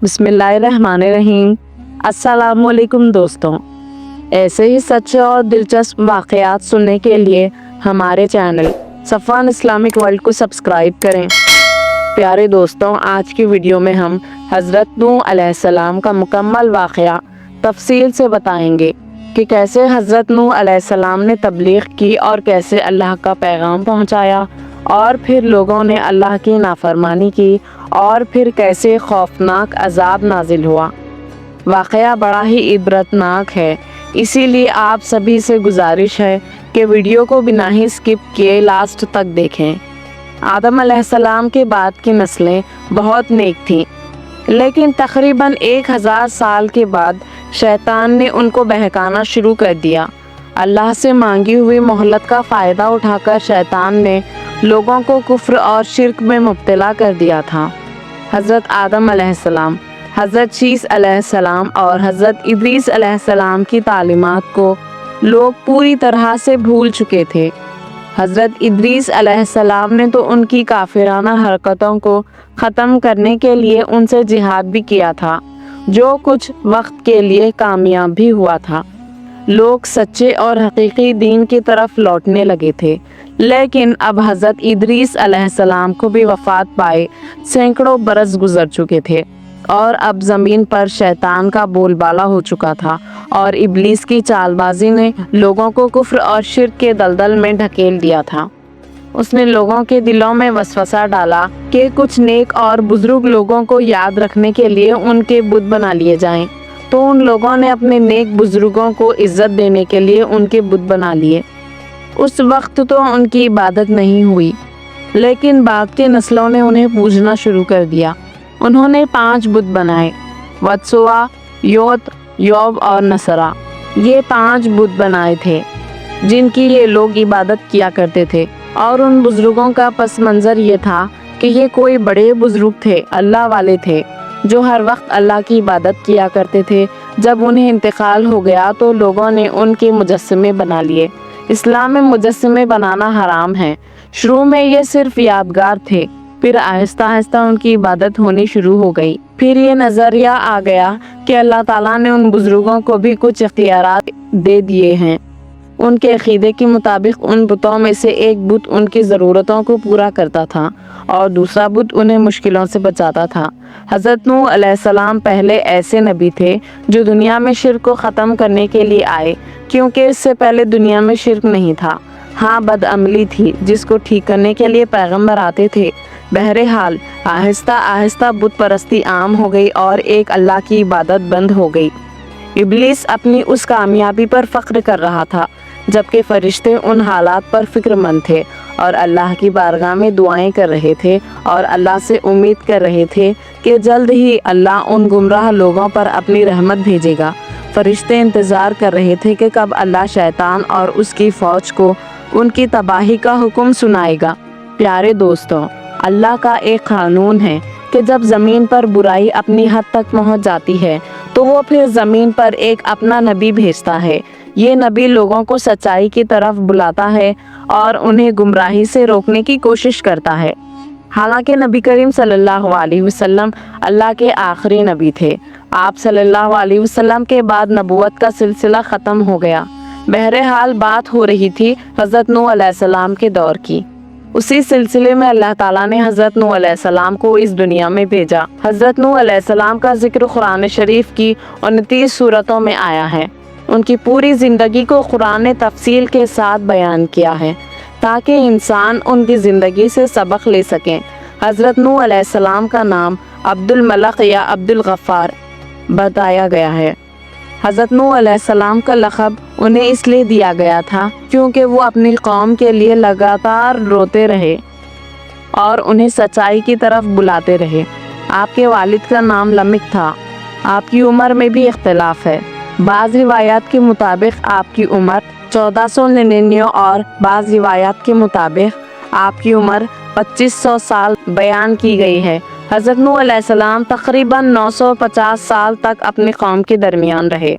बिस्मिल्लाहिर्रहमानिर्रहीम। अस्सलामुअलैकुम दोस्तों, ऐसे ही सच्चे और दिलचस्प वाक़यात सुनने के लिए हमारे चैनल सफ़वान इस्लामिक वर्ल्ड को सब्सक्राइब करें। प्यारे दोस्तों, आज की वीडियो में हम हज़रत नूह अलैहिस्सलाम का मुकम्मल वाक़या तफसील से बताएंगे कि कैसे हज़रत नूह अलैहिस्सलाम ने तबलीग की और कैसे अल्लाह का पैगाम पहुंचाया, और फिर लोगों ने अल्लाह की नाफरमानी की, और फिर कैसे खौफनाक अजाब नाजिल हुआ। वाक़या बड़ा ही इबरतनाक है, इसीलिए आप सभी से गुजारिश है कि वीडियो को बिना ही स्किप किए लास्ट तक देखें। आदम अलैहिस्सलाम के बाद की नस्लें बहुत नेक थीं, लेकिन तकरीबन 1000 साल के बाद शैतान ने उनको बहकाना शुरू कर दिया। अल्लाह से मांगी हुई मोहलत का फ़ायदा उठाकर शैतान ने लोगों को कुफ्र और शिर्क में मुब्तला कर दिया था। हज़रत आदम अलैहिस्सलाम, हज़रत शीस अलैहिस्सलाम और हज़रत इद्रीस अलैहिस्सलाम की तालीमात को लोग पूरी तरह से भूल चुके थे। हज़रत इद्रीस अलैहिस्सलाम ने तो उनकी काफिराना हरकतों को ख़त्म करने के लिए उनसे जिहाद भी किया था, जो कुछ वक्त के लिए कामयाब भी हुआ था। लोग सच्चे और हकीकी दीन की तरफ लौटने लगे थे, लेकिन अब हज़रत इद्रीस अलैहिस्सलाम को भी वफ़ात पाए सैकड़ों बरस गुजर चुके थे, और अब ज़मीन पर शैतान का बोलबाला हो चुका था, और इब्लीस की चालबाजी ने लोगों को कुफ्र और शिर्क के दलदल में ढकेल दिया था। उसने लोगों के दिलों में वसवसा डाला कि कुछ नेक और बुजुर्ग लोगों को याद रखने के लिए उनके बुत बना लिए जाएं, तो उन लोगों ने अपने नेक बुजुर्गों को इज्जत देने के लिए उनके बुत बना लिए। उस वक्त तो उनकी इबादत नहीं हुई, लेकिन बाद के नस्लों ने उन्हें पूजना शुरू कर दिया। उन्होंने 5 बुत बनाए, वत्सुआ, योत, योब और नसरा। ये 5 बुत बनाए थे जिनकी ये लोग इबादत किया करते थे, और उन बुजुर्गों का पस मंज़र ये था कि ये कोई बड़े बुजुर्ग थे, अल्लाह वाले थे, जो हर वक्त अल्लाह की इबादत किया करते थे। जब उन्हें इंतकाल हो गया तो लोगों ने उनके मुजस्समे बना लिए। इस्लाम में मुजस्समे बनाना हराम है। शुरू में ये सिर्फ यादगार थे, फिर आहिस्ता आहिस्ता उनकी इबादत होनी शुरू हो गई। फिर ये नज़रिया आ गया कि अल्लाह ताला ने उन बुजुर्गों को भी कुछ इख्तियारात दे दिए हैं। उनके अकीदे के मुताबिक उन बुतों में से एक बुत उनकी ज़रूरतों को पूरा करता था, और दूसरा बुत उन्हें मुश्किलों से बचाता था। हज़रत नूह अलैहिस्सलाम पहले ऐसे नबी थे जो दुनिया में शिर्क को ख़त्म करने के लिए आए, क्योंकि इससे पहले दुनिया में शिर्क नहीं था। हाँ, बदअमली थी जिसको ठीक करने के लिए पैगंबर आते थे। बहरहाल आहिस्ता आहिस्ता बुत परस्ती आम हो गई और एक अल्लाह की इबादत बंद हो गई। इब्लीस अपनी उस कामयाबी पर फ़ख्र कर रहा था, जबकि फ़रिश्ते उन हालात पर फ़िक्रमंद थे और अल्लाह की बारगाह में दुआएं कर रहे थे, और अल्लाह से उम्मीद कर रहे थे कि जल्द ही अल्लाह उन गुमराह लोगों पर अपनी रहमत भेजेगा। फ़रिश्ते इंतज़ार कर रहे थे कि कब अल्लाह शैतान और उसकी फ़ौज को उनकी तबाही का हुक्म सुनाएगा। प्यारे दोस्तों, अल्लाह का एक कानून है कि जब ज़मीन पर बुराई अपनी हद तक पहुंच जाती है तो वो फिर ज़मीन पर एक अपना नबी भेजता है। ये नबी लोगों को सच्चाई की तरफ बुलाता है और उन्हें गुमराही से रोकने की कोशिश करता है। हालांकि नबी करीम सल्लल्लाहु अलैहि वसल्लम अल्लाह के आखिरी नबी थे। आप सल्लल्लाहु अलैहि वसल्लम के बाद नबूवत का सिलसिला ख़त्म हो गया। बहरहाल बात हो रही थी हज़रत नूह अलैहिस्सलाम के दौर की। उसी सिलसिले में अल्लाह ताला ने हज़रत नूह अलैहिस्सलाम को इस दुनिया में भेजा। हज़रत नूह अलैहिस्सलाम का जिक्र कुरान शरीफ की 29 सूरतों में आया है। उनकी पूरी ज़िंदगी को कुरान ने तफसील के साथ बयान किया है, ताकि इंसान उनकी ज़िंदगी से सबक ले सकें। हज़रत नूह अलैहिस्सलाम का नाम अब्दुल मलक या अब्दुल गफ़ार बताया गया है। हज़रत नूह अलैहिस्सलाम का लक़ब उन्हें इसलिए दिया गया था क्योंकि वो अपनी कौम के लिए लगातार रोते रहे और उन्हें सच्चाई की तरफ बुलाते रहे। आपके वालिद का नाम लमिक था। आपकी उम्र में भी इख्तिलाफ है। बाज़ रिवायात के मुताबिक आपकी उम्र 1499 और बाज़ रिवायात के मुताबिक आपकी उम्र 2500 साल बयान की गई है। हज़रत नूह अलैहिस्सलाम तकरीबन 950 साल तक अपनी कौम के दरमियान रहे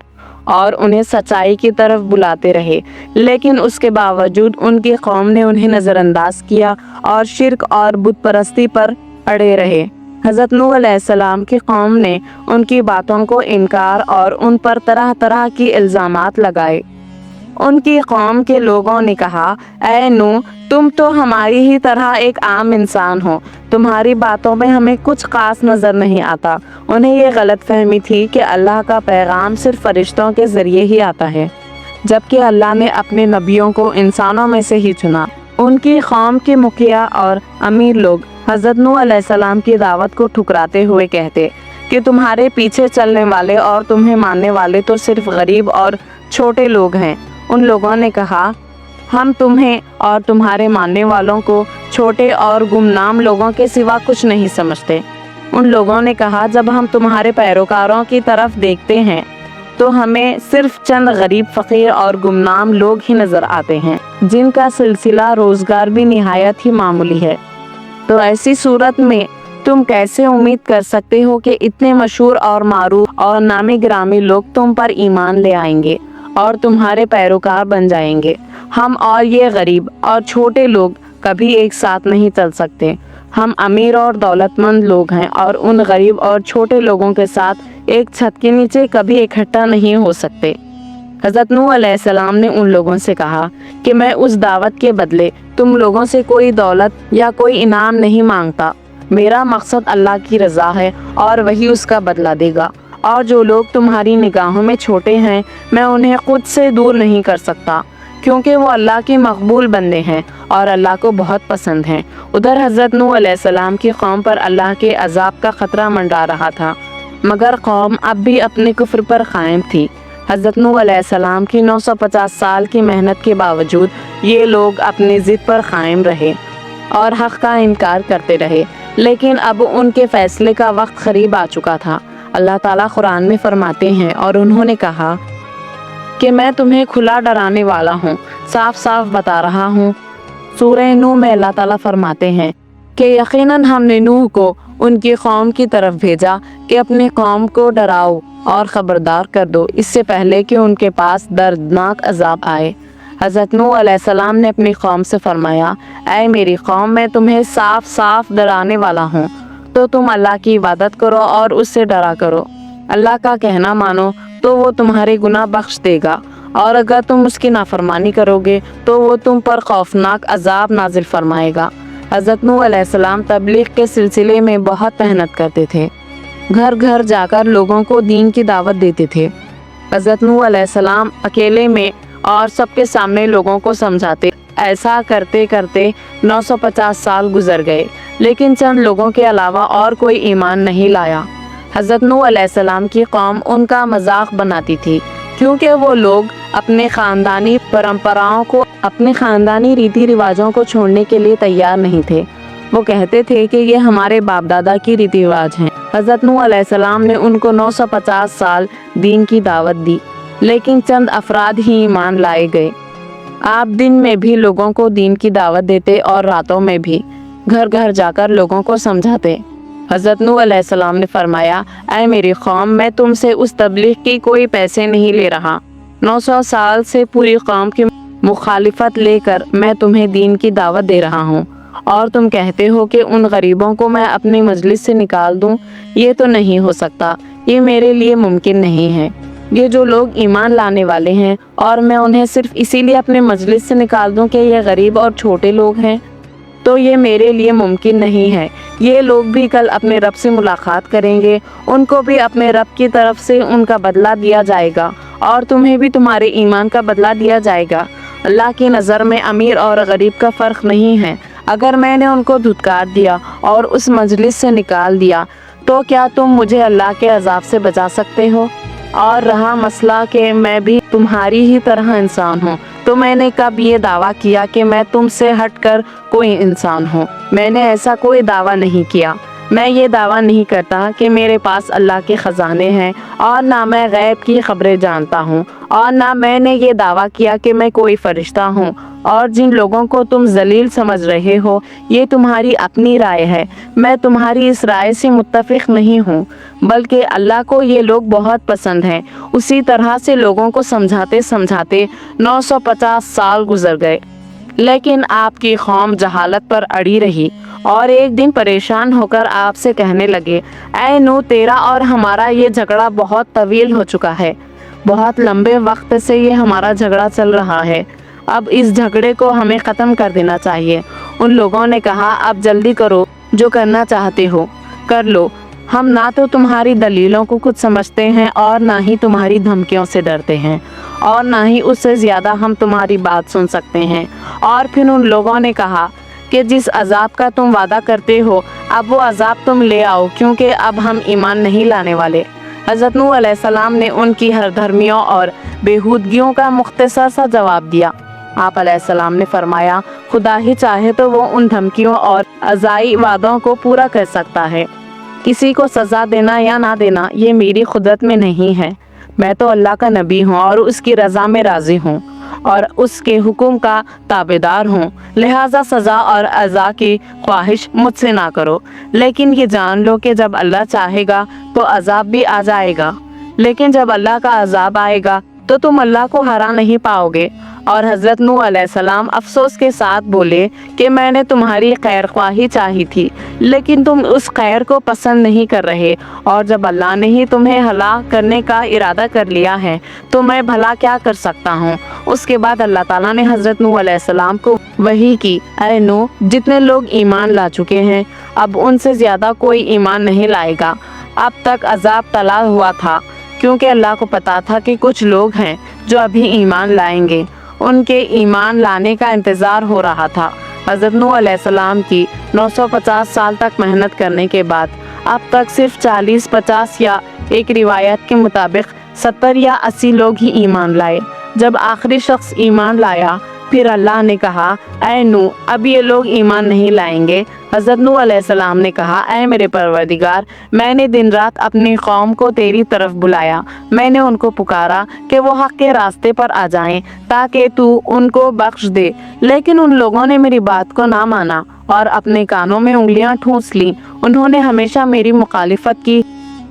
और उन्हें सच्चाई की तरफ बुलाते रहे, लेकिन उसके बावजूद उनकी कौम ने उन्हें नज़रअंदाज किया और शिर्क और बुत परस्ती पर अड़े रहे। حضرت نوح علیہ السلام کی قوم نے ان کی باتوں کو انکار اور ان پر طرح طرح کی الزامات لگائے۔ ان کی قوم کے لوگوں نے کہا، اے نوح، تم تو ہماری ہی طرح ایک عام انسان ہو، تمہاری باتوں میں ہمیں کچھ خاص نظر نہیں آتا۔ انہیں یہ غلط فہمی تھی کہ اللہ کا پیغام صرف فرشتوں کے ذریعے ہی آتا ہے، جبکہ اللہ نے اپنے نبیوں کو انسانوں میں سے ہی چنا۔ ان کی قوم کے مکھیا اور امیر لوگ حضرت نوح علیہ السلام کی دعوت کو ٹھکراتے ہوئے کہتے کہ تمہارے پیچھے چلنے والے اور تمہیں ماننے والے تو صرف غریب اور چھوٹے لوگ ہیں۔ ان لوگوں نے کہا، ہم تمہیں اور تمہارے ماننے والوں کو چھوٹے اور گمنام لوگوں کے سوا کچھ نہیں سمجھتے۔ ان لوگوں نے کہا، جب ہم تمہارے پیروکاروں کی طرف دیکھتے ہیں تو ہمیں صرف چند غریب، فقیر اور گمنام لوگ ہی نظر آتے ہیں، جن کا سلسلہ روزگار بھی نہایت ہی معمولی ہے۔ تو ایسی صورت میں تم کیسے امید کر سکتے ہو کہ اتنے مشہور اور معروف اور نامی گرامی لوگ تم پر ایمان لے آئیں گے اور تمہارے پیروکار بن جائیں گے؟ ہم اور یہ غریب اور چھوٹے لوگ کبھی ایک ساتھ نہیں چل سکتے۔ ہم امیر اور دولت مند لوگ ہیں اور ان غریب اور چھوٹے لوگوں کے ساتھ ایک چھت کے نیچے کبھی اکٹھا نہیں ہو سکتے۔ حضرت نوح علیہ السلام نے ان لوگوں سے کہا کہ میں اس دعوت کے بدلے تم لوگوں سے کوئی دولت یا کوئی انعام نہیں مانگتا۔ میرا مقصد اللہ کی رضا ہے اور وہی اس کا بدلہ دے گا، اور جو لوگ تمہاری نگاہوں میں چھوٹے ہیں میں انہیں خود سے دور نہیں کر سکتا، کیونکہ وہ اللہ کے مقبول بندے ہیں اور اللہ کو بہت پسند ہیں۔ ادھر حضرت نوح علیہ السلام کی قوم پر اللہ کے عذاب کا خطرہ منڈرا رہا تھا، مگر قوم اب بھی اپنے کفر پر قائم تھی۔ حضرت نوح علیہ السلام کی 950 سال کی محنت کے باوجود یہ لوگ اپنی ضد پر قائم رہے اور حق کا انکار کرتے رہے، لیکن اب ان کے فیصلے کا وقت قریب آ چکا تھا۔ اللہ تعالیٰ قرآن میں فرماتے ہیں، اور انہوں نے کہا کہ میں تمہیں کھلا ڈرانے والا ہوں، صاف صاف بتا رہا ہوں۔ سورہ نوح میں اللہ تعالیٰ فرماتے ہیں کہ یقیناً ہم نے نوح کو ان کی قوم کی طرف بھیجا کہ اپنی قوم کو ڈراؤ اور خبردار کر دو، اس سے پہلے کہ ان کے پاس دردناک عذاب آئے۔ حضرت نوح علیہ السلام نے اپنی قوم سے فرمایا، اے میری قوم، میں تمہیں صاف صاف ڈرانے والا ہوں، تو تم اللہ کی عبادت کرو اور اس سے ڈرا کرو۔ اللہ کا کہنا مانو تو وہ تمہارے گناہ بخش دے گا، اور اگر تم اس کی نافرمانی کرو گے تو وہ تم پر خوفناک عذاب نازل فرمائے گا۔ حضرت نوح علیہ السلام تبلیغ کے سلسلے میں بہت محنت کرتے تھے، گھر گھر جا کر لوگوں کو دین کی دعوت دیتے تھے۔ حضرت نوح علیہ السلام اکیلے میں اور سب کے سامنے لوگوں کو سمجھاتے۔ ایسا کرتے کرتے 950 سال گزر گئے، لیکن چند لوگوں کے علاوہ اور کوئی ایمان نہیں لایا۔ حضرت نوح علیہ السلام کی قوم ان کا مذاق بناتی تھی، کیونکہ وہ لوگ اپنے خاندانی پرمپراؤں کو، اپنے خاندانی ریتی رواجوں کو چھوڑنے کے لیے تیار نہیں تھے۔ وہ کہتے تھے کہ یہ ہمارے باپ دادا کی ریتی رواج ہیں۔ حضرت نوح علیہ السلام نے ان کو 950 سال دین کی دعوت دی، لیکن چند افراد ہی ایمان لائے گئے۔ آپ دن میں بھی لوگوں کو دین کی دعوت دیتے اور راتوں میں بھی گھر گھر جا کر لوگوں کو سمجھاتے۔ حضرت نوح علیہ السلام نے فرمایا، اے میری قوم، میں تم سے اس تبلیغ کی کوئی پیسے نہیں لے رہا۔ 900 سال سے پوری قوم کی مخالفت لے کر میں تمہیں دین کی دعوت دے رہا ہوں، اور تم کہتے ہو کہ ان غریبوں کو میں اپنی مجلس سے نکال دوں۔ یہ تو نہیں ہو سکتا، یہ میرے لیے ممکن نہیں ہے۔ یہ جو لوگ ایمان لانے والے ہیں اور میں انہیں صرف اسی لیے اپنے مجلس سے نکال دوں کہ یہ غریب اور چھوٹے لوگ ہیں، تو یہ میرے لیے ممکن نہیں ہے۔ یہ لوگ بھی کل اپنے رب سے ملاقات کریں گے، ان کو بھی اپنے رب کی طرف سے ان کا بدلہ دیا جائے گا، اور تمہیں بھی تمہارے ایمان کا بدلہ دیا جائے گا۔ اللہ کی نظر میں امیر اور غریب کا فرق نہیں ہے۔ اگر میں نے ان کو دھتکار دیا اور اس مجلس سے نکال دیا تو کیا تم مجھے اللہ کے عذاب سے بچا سکتے ہو؟ اور رہا مسئلہ کہ میں بھی تمہاری ہی طرح انسان ہوں، تو میں نے کب یہ دعویٰ کیا کہ میں تم سے ہٹ کر کوئی انسان ہوں؟ میں نے ایسا کوئی دعویٰ نہیں کیا۔ میں یہ دعویٰ نہیں کرتا کہ میرے پاس اللہ کے خزانے ہیں، اور نہ میں غیب کی خبریں جانتا ہوں، اور نہ میں نے یہ دعویٰ کیا کہ میں کوئی فرشتہ ہوں۔ اور جن لوگوں کو تم ذلیل سمجھ رہے ہو، یہ تمہاری اپنی رائے ہے، میں تمہاری اس رائے سے متفق نہیں ہوں، بلکہ اللہ کو یہ لوگ بہت پسند ہیں۔ اسی طرح سے لوگوں کو سمجھاتے سمجھاتے 950 سال گزر گئے، لیکن آپ کی قوم جہالت پر اڑی رہی और एक दिन परेशान होकर आपसे कहने लगे, ऐ नूह, तेरा और हमारा ये झगड़ा बहुत तवील हो चुका है, बहुत लंबे वक्त से ये हमारा झगड़ा चल रहा है, अब इस झगड़े को हमें ख़त्म कर देना चाहिए। उन लोगों ने कहा, अब जल्दी करो, जो करना चाहते हो कर लो, हम ना तो तुम्हारी दलीलों को कुछ समझते हैं और ना ही तुम्हारी धमकियों से डरते हैं, और ना ही उससे ज़्यादा हम तुम्हारी बात सुन सकते हैं। और फिर उन लोगों ने कहा कि जिस अजाब का तुम वादा करते हो, अब वो अजाब तुम ले आओ, क्योंकि अब हम ईमान नहीं लाने वाले। हज़रत नूह अलैहिस्सलाम ने उनकी हरधर्मियों और बेहूदगियों का मुख्तसर सा जवाब दिया। आप अलैहिस्सलाम ने फरमाया, खुदा ही चाहे तो वो उन धमकियों और अज़ाई वादों को पूरा कर सकता है। किसी को सज़ा देना या ना देना ये मेरी खुदरत में नहीं है। मैं तो अल्लाह का नबी हूँ और उसकी रज़ा में राज़ी हूँ और उसके हुक्म का ताबेदार हूँ, लिहाजा सज़ा और अज़ा की ख्वाहिश मुझसे ना करो। लेकिन ये जान लो कि जब अल्लाह चाहेगा तो अज़ाब भी आ जाएगा, लेकिन जब अल्लाह का अज़ाब आएगा तो तुम अल्लाह को हरा नहीं पाओगे। और हज़रत नूह अलैहिस्सलाम अफसोस के साथ बोले कि मैंने तुम्हारी खैर ख्वाही चाही थी, लेकिन तुम उस खैर को पसंद नहीं कर रहे, और जब अल्लाह ने ही तुम्हें हलाक करने का इरादा कर लिया है तो मैं भला क्या कर सकता हूँ। उसके बाद अल्लाह ताला ने हज़रत नूह अलैहिस्सलाम को वही की, ऐ नूह, जितने लोग ईमान ला चुके हैं अब उनसे ज़्यादा कोई ईमान नहीं लाएगा। अब तक अजाब तला हुआ था, क्योंकि अल्लाह को पता था कि कुछ लोग हैं जो अभी ईमान लाएंगे, उनके ईमान लाने का इंतज़ार हो रहा था। हज़रत नूह अलैहिस्सलाम की 950 साल तक मेहनत करने के बाद अब तक सिर्फ 40-50 या एक रिवायत के मुताबिक 70 या 80 लोग ही ईमान लाए। जब आखिरी शख्स ईमान लाया, फिर अल्लाह ने कहा, ऐ नूह, अब ये लोग ईमान नहीं लाएंगे। हज़रत नूह अलैहिस्सलाम ने कहा, ऐ मेरे परवरदिगार, मैंने दिन रात अपनी कौम को तेरी तरफ बुलाया, मैंने उनको पुकारा कि वो हक़ के रास्ते पर आ जाएं ताकि तू उनको बख्श दे, लेकिन उन लोगों ने मेरी बात को ना माना और अपने कानों में उंगलियां ठूंस लीं। उन्होंने हमेशा मेरी मुखालिफत की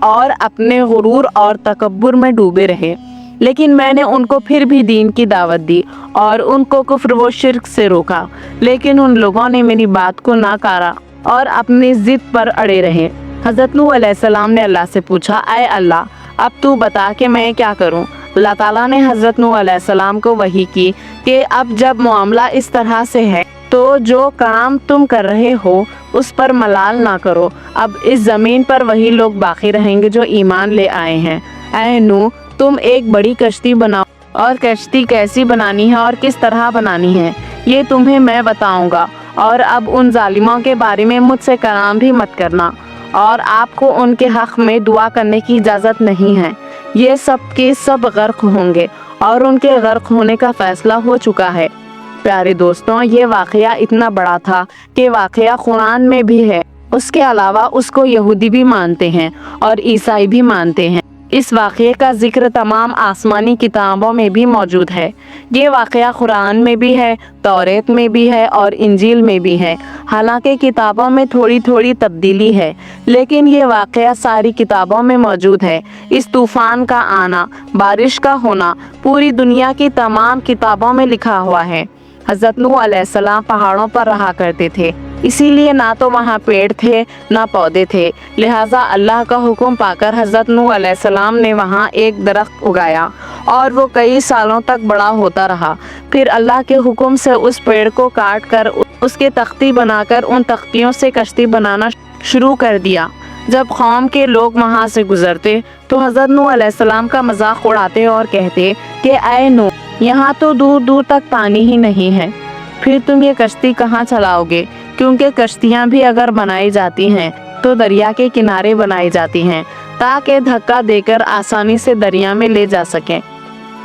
और अपने गुरूर और तकब्बुर में डूबे रहे, लेकिन मैंने उनको फिर भी दीन की दावत दी और उनको कुफ्र व शिर्क से रोका, लेकिन उन लोगों ने मेरी बात को नाकारा और अपनी जिद पर अड़े रहे। हज़रत नूह अलैहिस्सलाम ने अल्लाह से पूछा, ऐ अल्लाह, अब तू बता कि मैं क्या करूं। अल्लाह ताला ने हज़रत नूह अलैहिस्सलाम को वही की कि अब जब मामला इस तरह से है तो जो काम तुम कर रहे हो उस पर मलाल ना करो। अब इस ज़मीन पर वही लोग बाकी रहेंगे जो ईमान ले आए हैं। ऐ नूह, तुम एक बड़ी कश्ती बनाओ, और कश्ती कैसी बनानी है और किस तरह बनानी है ये तुम्हें मैं बताऊंगा। और अब उन जालिमों के बारे में मुझसे कलाम भी मत करना, और आपको उनके हक़ में दुआ करने की इजाज़त नहीं है। ये सब के सब गर्क होंगे और उनके गर्क होने का फ़ैसला हो चुका है। प्यारे दोस्तों, ये वाक़या इतना बड़ा था कि वाक़या कुरान में भी है, उसके अलावा उसको यहूदी भी मानते हैं और ईसाई भी मानते हैं। इस वाक़े का जिक्र तमाम आसमानी किताबों में भी मौजूद है। ये वाक़या कुरान में भी है, तौरेत में भी है और इंजील में भी है। हालांकि किताबों में थोड़ी थोड़ी तब्दीली है, लेकिन ये वाक़या सारी किताबों में मौजूद है। इस तूफ़ान का आना, बारिश का होना पूरी दुनिया की तमाम किताबों में लिखा हुआ है। हज़रत नूह अलैहिस्सलाम पहाड़ों पर रहा करते थे, इसीलिए ना तो वहाँ पेड़ थे ना पौधे थे, लिहाजा अल्लाह का हुक्म पाकर हज़रत नूह अलैहिस्सलाम ने वहाँ एक दरख्त उगाया और वो कई सालों तक बड़ा होता रहा। फिर अल्लाह के हुक्म से उस पेड़ को काट कर उसके तख्ती बनाकर उन तख्तियों से कश्ती बनाना शुरू कर दिया। जब कौम के लोग वहाँ से गुजरते तो हज़रत नूह अलैहिस्सलाम का मजाक उड़ाते और कहते कि ऐ नूह, यहाँ तो दूर दूर तक पानी ही नहीं है, फिर तुम ये कश्ती कहाँ चलाओगे? क्योंकि कश्तियाँ भी अगर बनाई जाती हैं तो दरिया के किनारे बनाई जाती हैं ताकि धक्का देकर आसानी से दरिया में ले जा सकें,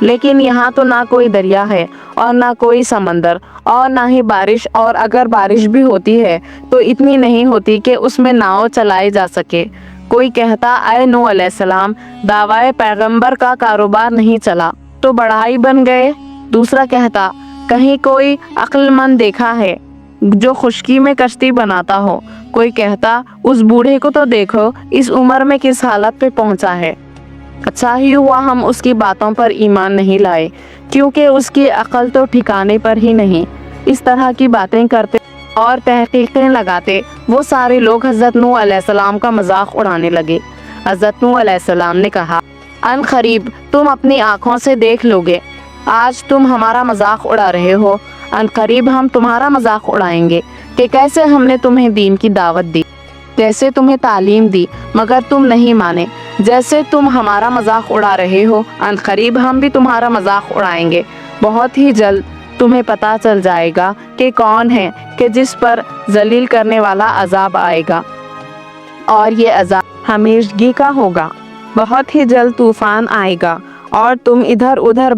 लेकिन यहाँ तो ना कोई दरिया है और ना कोई समंदर और ना ही बारिश, और अगर बारिश भी होती है तो इतनी नहीं होती कि उसमें नाव चलाई जा सके। कोई कहता, ऐ नूह अलैहिस्सलाम, दावाए पैगंबर का कारोबार नहीं चला तो बढ़ाई बन गए। दूसरा कहता, कहीं कोई अक्लमंद देखा है जो खुशकी में कश्ती बनाता हो। कोई कहता, उस बूढ़े को तो देखो, इस उम्र में किस हालत पे पहुंचा है। अच्छा ही हुआ हम उसकी बातों पर ईमान नहीं लाए, क्योंकि उसकी अक्ल तो ठिकाने पर ही नहीं। इस तरह की बातें करते اور تحقیقیں لگاتے وہ سارے لوگ حضرت نوح علیہ السلام کا مذاق اڑانے لگے۔ حضرت نوح علیہ السلام نے کہا، ان قریب تم اپنی آنکھوں سے دیکھ لو گے، آج تم ہمارا مذاق اڑا رہے ہو، ان قریب ہم تمہارا مذاق اڑائیں گے کہ کیسے ہم نے تمہیں دین کی دعوت دی، جیسے تمہیں تعلیم دی مگر تم نہیں مانے، جیسے تم ہمارا مذاق اڑا رہے ہو ان قریب ہم بھی تمہارا مذاق اڑائیں گے۔ بہت ہی جلد تمہیں پتہ چل جائے گا کہ کون ہے کہ جس پر ذلیل کرنے والا عذاب آئے گا، اور یہ عذاب ہمیشگی کا ہوگا۔ بہت ہی جلد طوفان آئے گا اور تم ادھر ادھر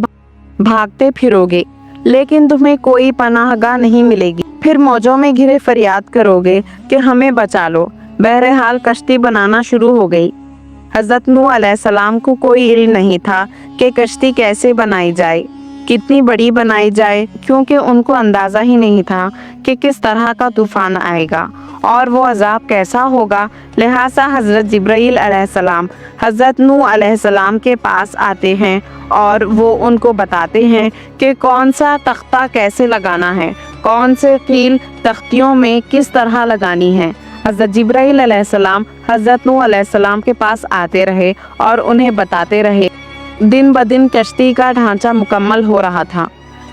بھاگتے پھرو گے، لیکن تمہیں کوئی پناہ گاہ نہیں ملے گی۔ پھر موجوں میں گھرے فریاد کرو گے کہ ہمیں بچا لو۔ بہرحال کشتی بنانا شروع ہو گئی۔ حضرت نوح علیہ السلام کو کوئی علم نہیں تھا کہ کشتی کیسے بنائی جائے، کتنی بڑی بنائی جائے، کیونکہ ان کو اندازہ ہی نہیں تھا کہ کس طرح کا طوفان آئے گا اور وہ عذاب کیسا ہوگا۔ لہٰذا حضرت جبرائیل علیہ السلام حضرت نوح علیہ السلام کے پاس آتے ہیں اور وہ ان کو بتاتے ہیں کہ کون سا تختہ کیسے لگانا ہے، کون سے قیل تختیوں میں کس طرح لگانی ہے۔ حضرت جبرائیل علیہ السلام حضرت نوح علیہ السلام کے پاس آتے رہے اور انہیں بتاتے رہے۔ دن بدن کشتی کا ڈھانچہ مکمل ہو رہا تھا،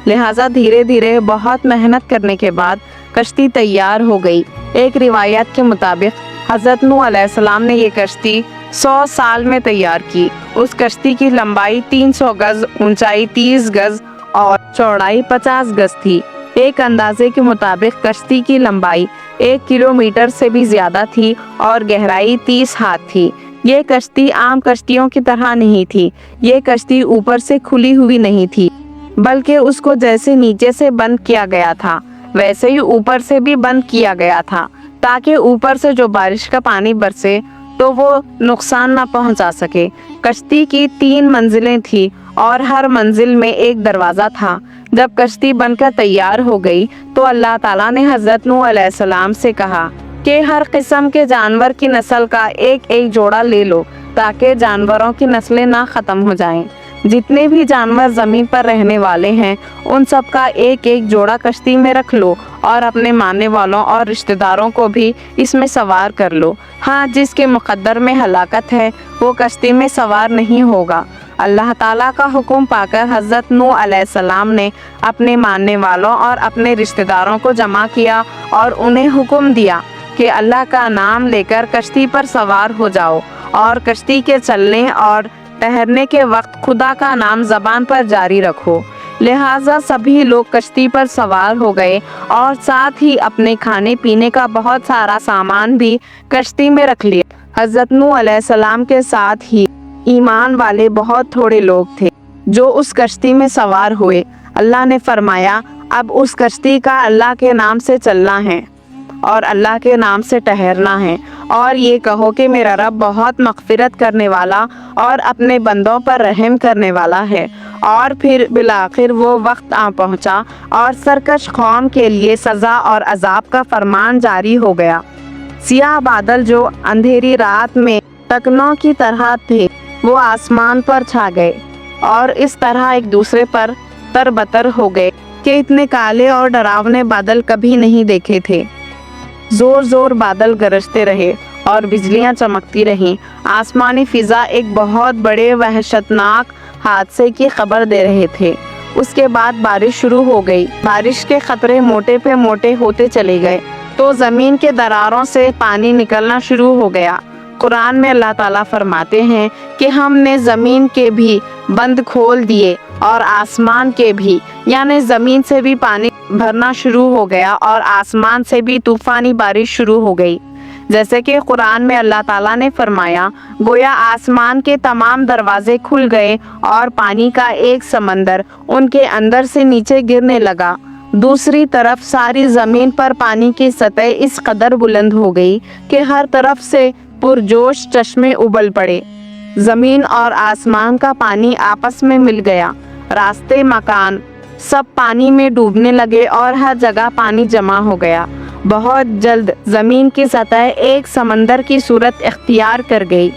لہٰذا دھیرے دھیرے بہت محنت کرنے کے بعد کشتی تیار ہو گئی۔ ایک روایت کے مطابق حضرت نوح علیہ السلام نے یہ کشتی 100 سال میں تیار کی۔ اس کشتی کی لمبائی 300 گز، اونچائی 30 گز اور چوڑائی 50 گز تھی۔ ایک اندازے کے مطابق کشتی کی لمبائی 1 کلومیٹر سے بھی زیادہ تھی اور گہرائی 30 ہاتھ تھی۔ یہ کشتی عام کشتیوں کی طرح نہیں تھی۔ یہ کشتی اوپر سے کھلی ہوئی نہیں تھی، بلکہ اس کو جیسے نیچے سے بند کیا گیا تھا ویسے ہی اوپر سے بھی بند کیا گیا تھا، تاکہ اوپر سے جو بارش کا پانی برسے تو وہ نقصان نہ پہنچا سکے۔ کشتی کی 3 منزلیں تھی اور ہر منزل میں ایک دروازہ تھا۔ جب کشتی بن کر تیار ہو گئی تو اللہ تعالیٰ نے حضرت نوح علیہ السلام سے کہا کہ ہر قسم کے جانور کی نسل کا ایک ایک جوڑا لے لو، تاکہ جانوروں کی نسلیں نہ ختم ہو جائیں۔ جتنے بھی جانور زمین پر رہنے والے ہیں ان سب کا ایک ایک جوڑا کشتی میں رکھ لو اور اپنے ماننے والوں اور رشتہ داروں کو بھی اس میں سوار کر لو۔ ہاں، جس کے مقدر میں ہلاکت ہے وہ کشتی میں سوار نہیں ہوگا۔ اللہ تعالیٰ کا حکم پا کر حضرت نوح علیہ السلام نے اپنے ماننے والوں اور اپنے رشتہ داروں کو جمع کیا اور انہیں حکم دیا کہ اللہ کا نام لے کر کشتی پر سوار ہو جاؤ اور کشتی کے چلنے اور ٹھہرنے کے وقت خدا کا نام زبان پر جاری رکھو۔ لہٰذا سبھی لوگ کشتی پر سوار ہو گئے اور ساتھ ہی اپنے کھانے پینے کا بہت سارا سامان بھی کشتی میں رکھ لیا۔ حضرت نوح علیہ السلام کے ساتھ ہی ایمان والے بہت تھوڑے لوگ تھے جو اس کشتی میں سوار ہوئے۔ اللہ نے فرمایا، اب اس کشتی کا اللہ کے نام سے چلنا ہے اور اللہ کے نام سے ٹھہرنا ہے، اور یہ کہو کہ میرا رب بہت مغفرت کرنے والا اور اپنے بندوں پر رحم کرنے والا ہے۔ اور پھر بالآخر وہ وقت آ پہنچا اور سرکش قوم کے لیے سزا اور عذاب کا فرمان جاری ہو گیا۔ سیاہ بادل جو اندھیری رات میں تکنوں کی طرح تھے وہ آسمان پر چھا گئے اور اس طرح ایک دوسرے پر تربتر ہو گئے کہ اتنے کالے اور ڈراونے بادل کبھی نہیں دیکھے تھے۔ زور زور بادل گرجتے رہے اور بجلیاں چمکتی رہیں۔ آسمانی فضا ایک بہت بڑے وحشتناک حادثے کی خبر دے رہے تھے۔ اس کے بعد بارش شروع ہو گئی۔ بارش کے قطرے موٹے پہ موٹے ہوتے چلے گئے تو زمین کے دراروں سے پانی نکلنا شروع ہو گیا۔ قرآن میں اللہ تعالیٰ فرماتے ہیں کہ ہم نے زمین کے بھی بند کھول دیے اور آسمان کے بھی، یعنی زمین سے بھی پانی بھرنا شروع ہو گیا اور آسمان سے بھی طوفانی بارش شروع ہو گئی۔ جیسے کہ قرآن میں اللہ تعالیٰ نے فرمایا، گویا آسمان کے تمام دروازے کھل گئے اور پانی کا ایک سمندر ان کے اندر سے نیچے گرنے لگا۔ دوسری طرف ساری زمین پر پانی کی سطح اس قدر بلند ہو گئی کہ ہر طرف سے پرجوش چشمے ابل پڑے۔ زمین اور آسمان کا پانی آپس میں مل گیا، راستے مکان سب پانی میں ڈوبنے لگے اور ہر جگہ پانی جمع ہو گیا۔ بہت جلد زمین کی سطح ایک سمندر کی صورت اختیار کر گئی۔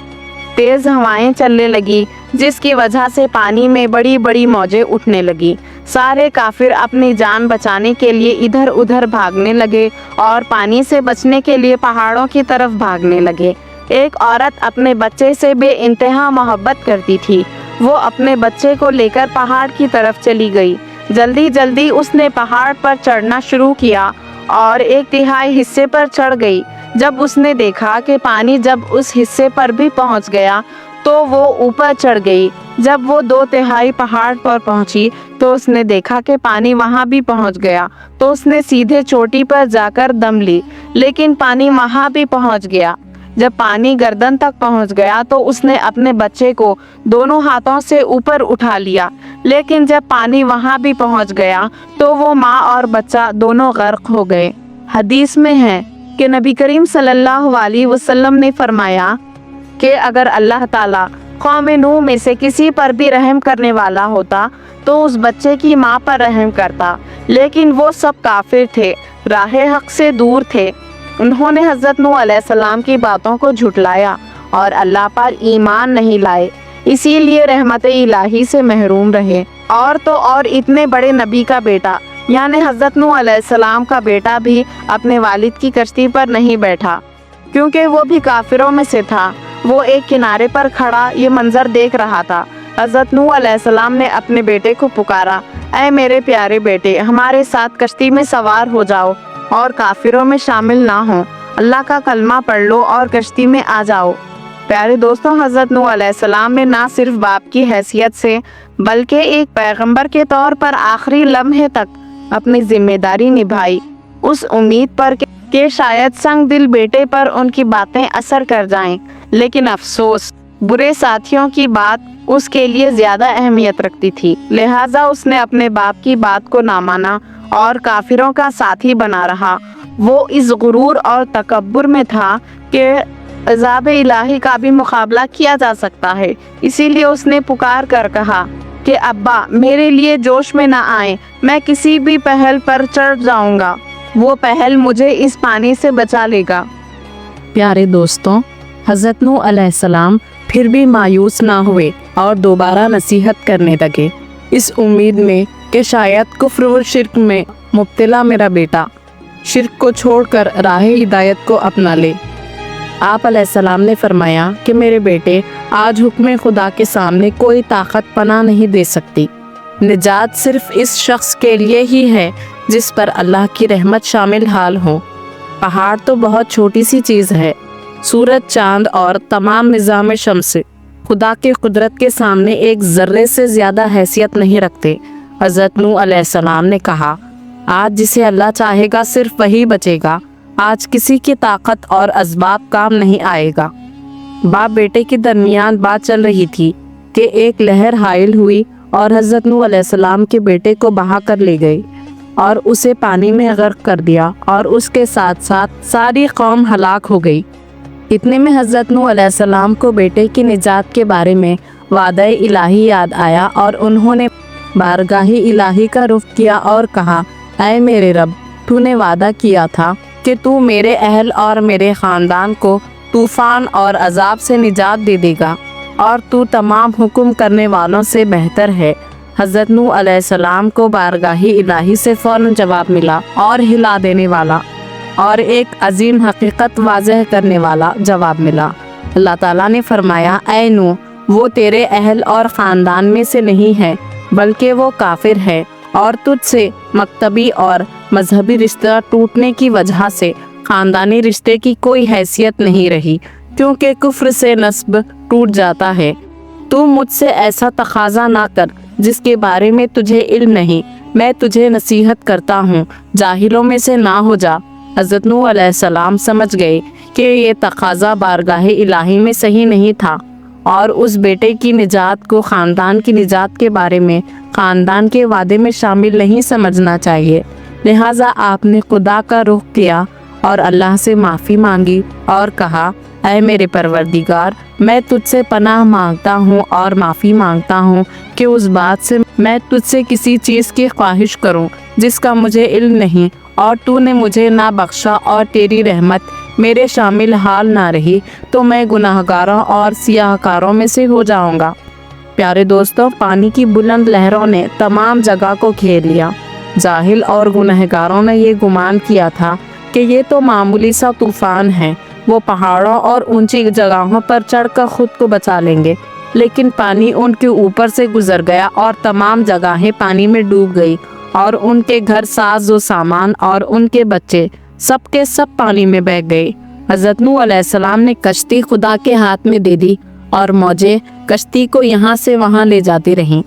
تیز ہوائیں چلنے لگی جس کی وجہ سے پانی میں بڑی بڑی موجیں اٹھنے لگی۔ सारे काफिर अपनी जान बचाने के लिए इधर उधर भागने लगे और पानी से बचने के लिए पहाड़ों की तरफ भागने लगे। एक औरत अपने बच्चे से बेइंतहा मोहब्बत करती थी। वो अपने बच्चे को लेकर पहाड़ की तरफ चली गई। जल्दी जल्दी उसने पहाड़ पर चढ़ना शुरू किया और 1/3 हिस्से पर चढ़ गई। जब उसने देखा कि पानी जब उस हिस्से पर भी पहुंच गया तो वो ऊपर चढ़ गई। जब वो 2/3 पहाड़ पर पहुंची तो उसने देखा कि पानी वहां भी पहुंच गया। तो उसने सीधे चोटी पर जाकर दम ली, लेकिन पानी वहां भी पहुंच गया। जब पानी गर्दन तक पहुंच गया तो उसने अपने बच्चे को दोनों हाथों से ऊपर उठा लिया, लेकिन जब पानी वहां भी पहुंच गया तो वो माँ और बच्चा दोनों गर्क हो गए। हदीस में है कि नबी करीम सल्लल्लाहु अलैहि वसल्लम ने फरमाया कि अगर अल्लाह ताला कौम नूह में से किसी पर भी रहम करने वाला होता तो उस बच्चे की माँ पर रहम करता, लेकिन वो सब काफिर थे, राहे हक से दूर थे। उन्होंने हज़रत नूह अलैहिस्सलाम की बातों को झुटलाया और अल्लाह पर ईमान नहीं लाए, इसीलिए रहमत इलाही से महरूम रहे। और तो और इतने बड़े नबी का बेटा यानी हज़रत नूह अलैहिस्सलाम का बेटा भी अपने वालिद की कश्ती पर नहीं बैठा, क्योंकि वो भी काफिरों में से था। वो एक किनारे पर खड़ा ये मंजर देख रहा था। हज़रत नूह अलैहिस्सलाम ने अपने बेटे को पुकारा, ऐ मेरे प्यारे बेटे, हमारे साथ कश्ती में सवार हो जाओ और काफिरों में शामिल ना हो। अल्लाह का कलमा पढ़ लो और कश्ती में आ जाओ। प्यारे दोस्तों, हज़रत नूह अलैहिस्सलाम ने ना सिर्फ बाप की हैसियत से बल्कि एक पैगंबर के तौर पर आखिरी लम्हे तक अपनी जिम्मेदारी निभाई, उस उम्मीद पर कि शायद संग दिल बेटे पर उनकी बातें असर कर जाएं। लेकिन अफसोस, बुरे साथियों की बात उसके लिए ज्यादा अहमियत रखती थी, लिहाजा उसने अपने बाप की बात को ना माना और काफिरों का साथी बना रहा। वो इस गुरूर और तकब्बुर में था कि अज़ाब इलाही का भी मुकाबला किया जा सकता है, इसीलिए उसने पुकार कर कहा कि अब्बा मेरे लिए जोश में ना आए, मैं किसी भी पहल पर चढ़ जाऊंगा, वो पहल मुझे इस पानी से बचा लेगा। प्यारे दोस्तों, हज़रत नूह अलैहिस्सलाम फिर भी मायूस ना हुए और दोबारा नसीहत करने लगे, इस उम्मीद में कि शायद कुफ्र व शिर्क में मुब्तला मेरा बेटा शिर्क को छोड़कर राह हिदायत को अपना ले। आप अलैहिस्सलाम ने फरमाया कि मेरे बेटे, आज हुक्म खुदा के सामने कोई ताकत पनाह नहीं दे सकती। निजात सिर्फ इस शख्स के लिए ही है जिस पर अल्लाह की रहमत शामिल हाल हो। पहाड़ तो बहुत छोटी सी चीज़ है, सूरज, चांद और तमाम निज़ाम शम्स खुदा के कुदरत के सामने एक ज़र्रे से ज़्यादा हैसियत नहीं रखते। हज़रत नूह अलैहिस्सलाम ने कहा, आज जिसे अल्लाह चाहेगा सिर्फ वही बचेगा, आज किसी की ताकत और असबाब काम नहीं आएगा। बाप बेटे के दरमियान बात चल रही थी कि एक लहर हाइल हुई और हज़रत नूह अलैहिस्सलाम के बेटे को बहा कर ले गई और उसे पानी में गर्क कर दिया और उसके साथ साथ सारी कौम हलाक हो गई। इतने में हज़रत नूह अलैहिस्सलाम को बेटे की निजात के बारे में वादा इलाही याद आया और उन्होंने बारगाही इलाही का रुख किया और कहा, ऐ मेरे रब, तूने वादा किया था कि तू मेरे अहल और मेरे ख़ानदान को तूफ़ान और अजाब से निजात दे देगा और तू तमाम हुक्म करने वालों से बेहतर है। हज़रत नूह अलैहिस्सलाम को बारगाही इलाही से फ़ौरन जवाब मिला और हिला देने वाला और एक अजीम हकीकत वाज़ह करने वाला जवाब मिला। अल्लाह ताला ने फरमाया, ऐ नूह, वो तेरे अहल और ख़ानदान में से नहीं है, बल्कि वो काफिर है और तुझसे मकतबी और मजहबी रिश्ता टूटने की वजह से ख़ानदानी रिश्ते की कोई हैसियत नहीं रही, क्योंकि कुफ्र से नस्ब टूट जाता है। तू मुझसे ऐसा तकाजा ना कर जिसके बारे में तुझे इल्म नहीं, मैं तुझे नसीहत करता हूँ, जाहिलों में से ना हो जा। हज़रत नूह अलैहिस्सलाम समझ गए कि ये तकाजा बारगाह इलाही में सही नहीं था और उस बेटे की निजात को ख़ानदान की निजात के बारे में ख़ानदान के वादे में शामिल नहीं समझना चाहिए। लिहाजा आपने खुदा का रुख किया और अल्लाह से माफ़ी मांगी और कहा, ऐ मेरे परवरदिगार, मैं तुझसे पनाह मांगता हूँ और माफ़ी मांगता हूँ कि उस बात से मैं तुझसे किसी चीज़ की ख्वाहिश करूँ जिसका मुझे इल्म नहीं और तूने मुझे ना बख्शा और तेरी रहमत मेरे शामिल हाल ना रही तो मैं गुनाहगारों और सियाहकारों में से हो जाऊँगा। प्यारे दोस्तों, पानी की बुलंद लहरों ने तमाम जगह को घेर लिया। जाहिल और गुनहगारों ने ये गुमान किया था कि ये तो मामूली सा तूफान है, वो पहाड़ों और ऊंची जगहों पर चढ़कर खुद को बचा लेंगे। लेकिन पानी उनके ऊपर से गुजर गया और तमाम जगहें पानी में डूब गई और उनके घर, साज़ो सामान और उनके बच्चे सबके सब पानी में बह गए। हज़रत नूह अलैहिस्सलाम ने कश्ती खुदा के हाथ में दे दी और मौजें कश्ती को यहाँ से वहाँ ले जाती रहीं।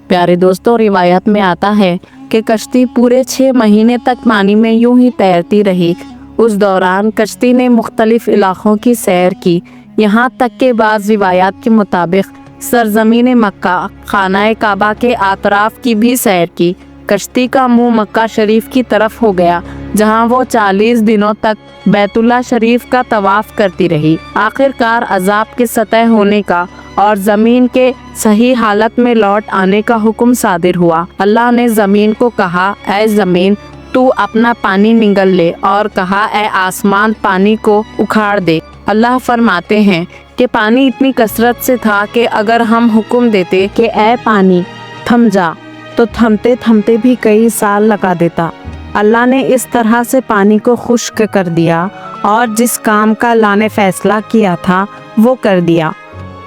प्यारे दोस्तों, रिवायत में आता है कि कश्ती पूरे 6 महीने तक पानी में यूं ही तैरती रही। उस दौरान कश्ती ने मुख्तलिफ इलाकों की सैर की, यहाँ तक के बाज़ रिवायात के मुताबिक सरजमीन मक्का, खाना काबा के आतराफ की भी सैर की। कश्ती का मुंह मक्का शरीफ की तरफ हो गया, जहां वो 40 दिनों तक बैतुल्ला शरीफ का तवाफ करती रही। आखिरकार अजाब के सतह होने का और ज़मीन के सही हालत में लौट आने का हुक्म सादिर हुआ। अल्लाह ने ज़मीन को कहा, ऐ ज़मीन तू अपना पानी निगल ले, और कहा, ऐ आसमान पानी को उखाड़ दे। अल्लाह फरमाते हैं कि पानी इतनी कसरत से था कि अगर हम हुक्म देते कि ऐ पानी थम जा, तो थमते थमते भी कई साल लगा देता। अल्लाह ने इस तरह से पानी को खुश्क कर दिया और जिस काम का अल्लाह ने फैसला किया था वो कर दिया।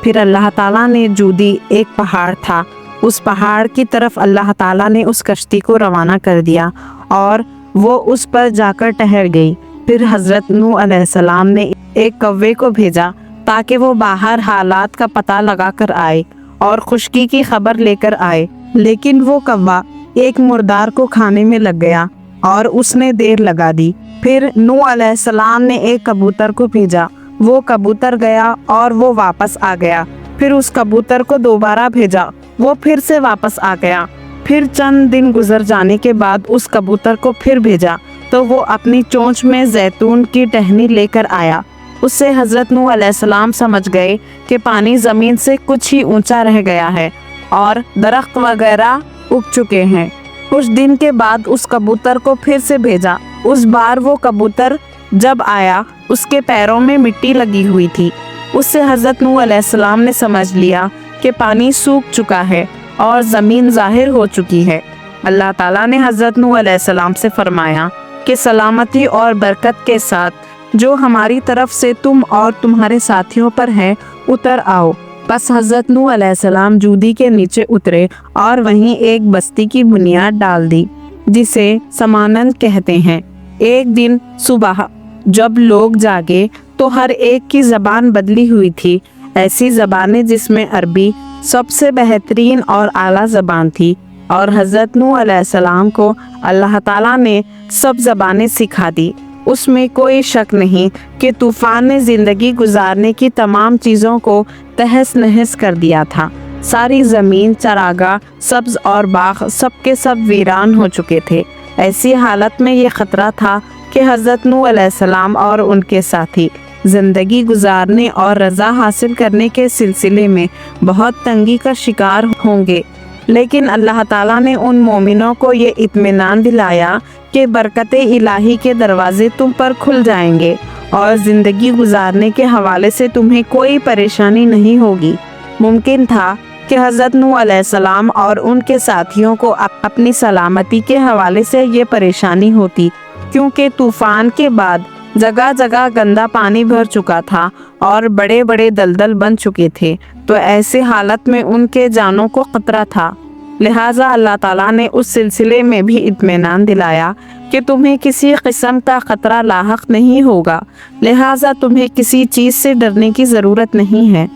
फिर अल्लाह ताला ने जूदी, एक पहाड़ था, उस पहाड़ की तरफ अल्लाह ताला ने उस कश्ती को रवाना कर दिया और वो उस पर जाकर ठहर गई। फिर हज़रत नूह अलैहिस्सलाम ने एक कौवे को भेजा ताकि वो बाहर हालात का पता लगा कर आए और खुश्की की खबर लेकर आए। लेकिन वो कौवा एक मुर्दार को खाने में लग गया और उसने देर लगा दी। फिर नूह अलैहिस्सलाम ने एक कबूतर को भेजा, वो कबूतर गया और वो वापस आ गया। फिर उस कबूतर को दोबारा भेजा, वो फिर से वापस आ गया। फिर चंद दिन गुजर जाने के बाद उस कबूतर को फिर भेजा तो वो अपनी चोंच में जैतून की टहनी लेकर आया। उससे हज़रत नूह अलैहिस्सलाम समझ गए कि पानी ज़मीन से कुछ ही ऊंचा रह गया है और दरख्त वगैरह उग चुके हैं। कुछ दिन के बाद उस कबूतर को फिर से भेजा। उस बार वो कबूतर जब आया, उसके पैरों में मिट्टी लगी हुई थी। उससे हज़रत नूह अलैहिस्सलाम ने समझ लिया कि पानी सूख चुका है और ज़मीन ज़ाहिर हो चुकी है। अल्लाह ताला ने हज़रत नूह अलैहिस्सलाम से फरमाया कि सलामती और बरकत के साथ जो हमारी तरफ से तुम और तुम्हारे साथियों पर है, उतर आओ। बस हज़रत नूह अलैहिस्सलाम जूदी के नीचे उतरे और वहीं एक बस्ती की बुनियाद डाल दी, जिसे समानन कहते हैं। एक दिन सुबह जब लोग जागे तो हर एक की ज़बान बदली हुई थी। ऐसी ज़बानें जिसमें अरबी सबसे बेहतरीन और आला ज़बान थी, और हज़रत नूह अलैहिस्सलाम को अल्लाह ताला ने सब ज़बानें सिखा दी। उसमें कोई शक नहीं कि तूफ़ान ने ज़िंदगी गुजारने की तमाम चीज़ों को तहस नहस कर दिया था। सारी ज़मीन, चरागाह, सब्ज़ और बाग सब के सब वीरान हो चुके थे। ऐसी हालत में ये ख़तरा था कि हज़रत नूह अलैहिस्सलाम और उनके साथी ज़िंदगी गुजारने और रज़ा हासिल करने के सिलसिले में बहुत तंगी का शिकार होंगे। लेकिन अल्लाह ताला ने उन मोमिनों को ये इत्मीनान दिलाया कि बरकते इलाही के दरवाजे तुम पर खुल जाएंगे और ज़िंदगी गुजारने के हवाले से तुम्हें कोई परेशानी नहीं होगी। मुमकिन था कि हज़रत नूह अलैहिस्सलाम और उनके साथियों को अपनी सलामती के हवाले से ये परेशानी होती, क्योंकि तूफ़ान के बाद जगह जगह गंदा पानी भर चुका था और बड़े बड़े दलदल बन चुके थे। तो ऐसे हालत में उनके जानों को खतरा था। लिहाजा अल्लाह ताला ने उस सिलसिले में भी इत्मीनान दिलाया कि तुम्हें किसी किस्म का खतरा लाहक नहीं होगा, लिहाजा तुम्हें किसी चीज़ से डरने की ज़रूरत नहीं है।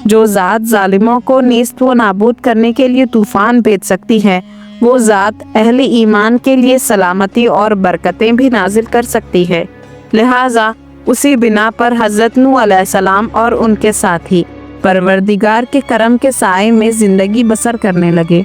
जो ज़ात जालिमों को नीस्त व नाबूद करने के लिए तूफ़ान भेज सकती है, वो ज़ात अहले ईमान के लिए सलामती और बरकतें भी नाजिल कर सकती है। लिहाजा उसी बिना पर हज़रत नूह अलैहिस्सलाम और उनके साथी परवरदिगार के करम के साए में ज़िंदगी बसर करने लगे।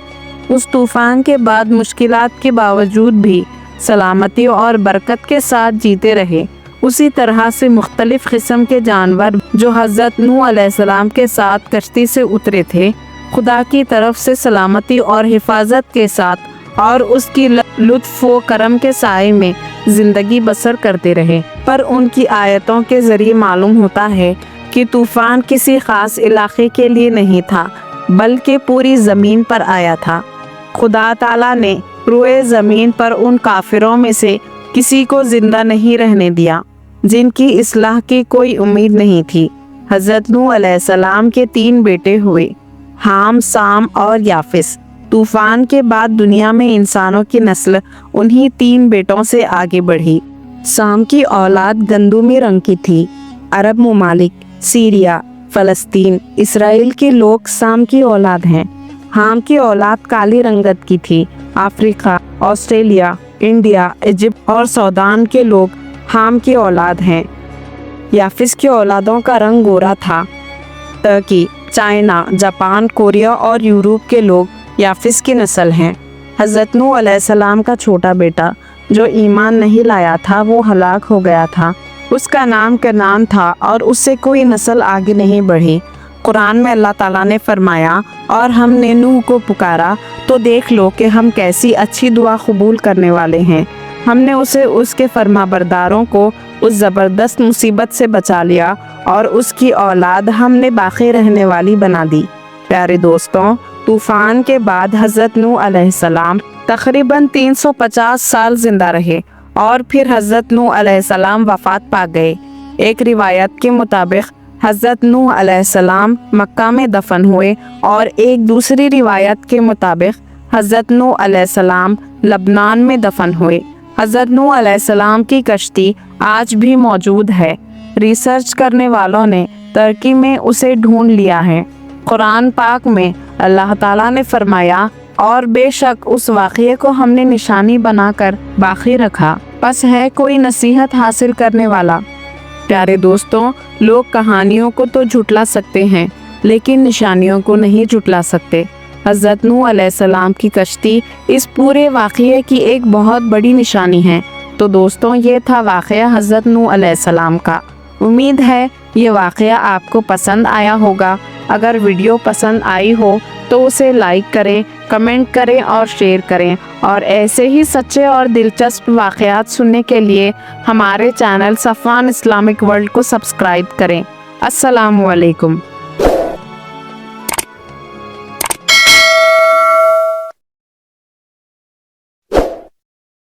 उस तूफ़ान के बाद मुश्किलात के बावजूद भी सलामती और बरकत के साथ जीते रहे। उसी तरह से मुख्तलिफ़ किस्म के जानवर जो हज़रत नूह अलैहिस्सलाम के साथ कश्ती से उतरे थे, खुदा की तरफ से सलामती और हिफाजत के साथ और उसकी लुत्फ़ व करम के साए में ज़िंदगी बसर करते रहे। पर उनकी आयतों के ज़रिए मालूम होता है कि तूफ़ान किसी ख़ास इलाक़े के लिए नहीं था, बल्कि पूरी ज़मीन पर आया था। खुदा ताला ने रूए ज़मीन पर उन काफिरों में से किसी को जिंदा नहीं रहने दिया जिनकी इस्लाह की कोई उम्मीद नहीं थी। हज़रत नूह अलैहिस्सलाम के 3 बेटे हुए, हाम, साम और याफिस। तूफान के बाद दुनिया में इंसानों की नस्ल उन्हीं 3 बेटों से आगे बढ़ी। साम की औलाद गंदुमी रंग की थी। अरब ममालिक, सीरिया, फ़लस्तीन, इसराइल के लोग साम की औलाद हैं। हाम की औलाद काली रंगत की थी। अफ्रीका, ऑस्ट्रेलिया, इंडिया, इजिप्ट और सूडान के लोग हाम की औलाद हैं। याफिस की औलादों का रंग गोरा था। टर्की, चाइना, जापान, कोरिया और यूरोप के लोग याफिस की नस्ल हैं। हज़रत नूह अलैहिस्सलाम का छोटा बेटा जो ईमान नहीं लाया था वो हलाक हो गया था। उसका नाम कनान था और उससे कोई नस्ल आगे नहीं बढ़ी। कुरान में अल्लाह ताला ने फरमाया, और हमने नूह को पुकारा तो देख लो कि हम कैसी अच्छी दुआ कबूल करने वाले हैं। हमने उसे उसके फरमाबरदारों को उस ज़बरदस्त मुसीबत से बचा लिया और उसकी औलाद हमने बाकी रहने वाली बना दी। प्यारे दोस्तों, तूफ़ान के बाद हज़रत नूह अलैहिस्सलाम तकरीबन 350 साल जिंदा रहे और फिर हज़रत नूह अलैहिस्सलाम वफ़ात पा गए। एक रिवायत के मुताबिक हज़रत नूह अलैहिस्सलाम मक्का में दफन हुए और एक दूसरी रिवायत के मुताबिक हज़रत नूह अलैहिस्सलाम लबनान में दफन हुए। हज़रत नूह अलैहिस्सलाम की कश्ती आज भी मौजूद है। रिसर्च करने वालों ने तुर्की में उसे ढूंढ लिया है। कुरान पाक में अल्लाह ताला ने फरमाया, और बेशक उस वाक़ये को हमने निशानी बनाकर बाकी रखा, बस है कोई नसीहत हासिल करने वाला। प्यारे दोस्तों, लोग कहानियों को तो झुटला सकते हैं लेकिन निशानियों को नहीं झुटला सकते। हज़रत नूह अलैहिस्सलाम की कश्ती इस पूरे वाक़ये की एक बहुत बड़ी निशानी है। तो दोस्तों, ये था वाक़या हज़रत नूह अलैहिस्सलाम का। उम्मीद है ये वाक़या आपको पसंद आया होगा। अगर वीडियो पसंद आई हो तो उसे लाइक करें, कमेंट करें और शेयर करें। और ऐसे ही सच्चे और दिलचस्प वाक़यात सुनने के लिए हमारे चैनल सफ़वान इस्लामिक वर्ल्ड को सब्सक्राइब करें। अस्सलामु अलैकुम।